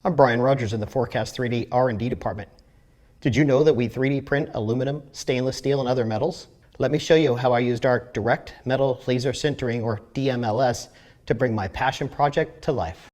I'm Brian Rogers in the Forecast 3D R&D department. Did you know that we 3D print aluminum, stainless steel, and other metals? Let me show you how I used our direct metal laser sintering, or DMLS, to bring my passion project to life.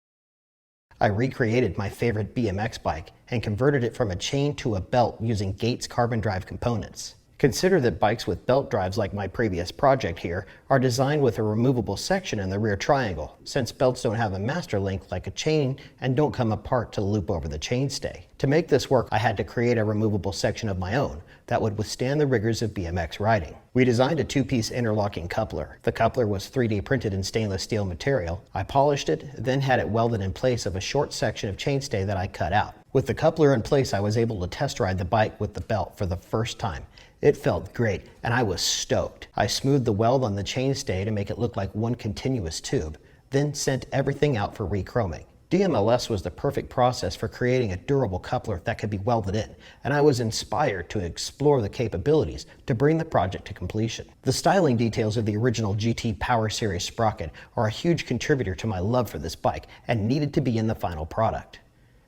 I recreated my favorite BMX bike and converted it from a chain to a belt using Gates carbon drive components. Consider that bikes with belt drives like my previous project here are designed with a removable section in the rear triangle, since belts don't have a master link like a chain and don't come apart to loop over the chainstay. To make this work, I had to create a removable section of my own that would withstand the rigors of BMX riding. We designed a two-piece interlocking coupler. The coupler was 3D printed in stainless steel material. I polished it, then had it welded in place of a short section of chainstay that I cut out. With the coupler in place, I was able to test ride the bike with the belt for the first time. It felt great, and I was stoked. I smoothed the weld on the chainstay to make it look like one continuous tube, then sent everything out for rechroming. DMLS was the perfect process for creating a durable coupler that could be welded in, and I was inspired to explore the capabilities to bring the project to completion. The styling details of the original GT Power Series Sprocket are a huge contributor to my love for this bike and needed to be in the final product.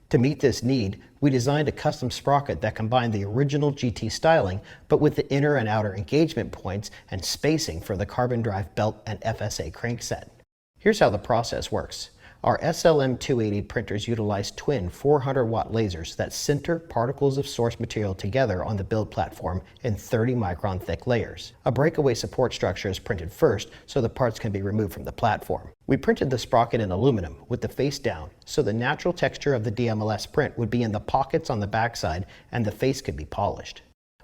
To meet this need, we designed a custom sprocket that combined the original GT styling, but with the inner and outer engagement points and spacing for the carbon drive belt and FSA crankset. Here's how the process works. Our SLM280 printers utilize twin 400-watt lasers that sinter particles of source material together on the build platform in 30-micron thick layers. A breakaway support structure is printed first so the parts can be removed from the platform. We printed the sprocket in aluminum with the face down, so the natural texture of the DMLS print would be in the pockets on the backside and the face could be polished.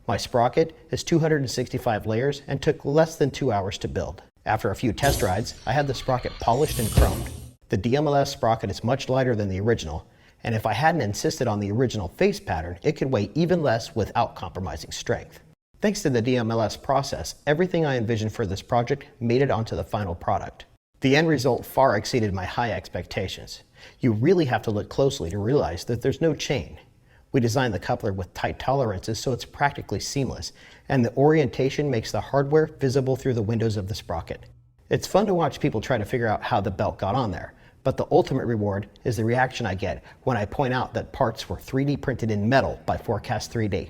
My sprocket is 265 layers and took less than 2 hours to build. After a few test rides, I had the sprocket polished and chromed. The DMLS sprocket is much lighter than the original, and if I hadn't insisted on the original face pattern, it could weigh even less without compromising strength. Thanks to the DMLS process, everything I envisioned for this project made it onto the final product. The end result far exceeded my high expectations. You really have to look closely to realize that there's no chain. We designed the coupler with tight tolerances so it's practically seamless, and the orientation makes the hardware visible through the windows of the sprocket. It's fun to watch people try to figure out how the belt got on there, but the ultimate reward is the reaction I get when I point out that parts were 3D printed in metal by Forecast 3D.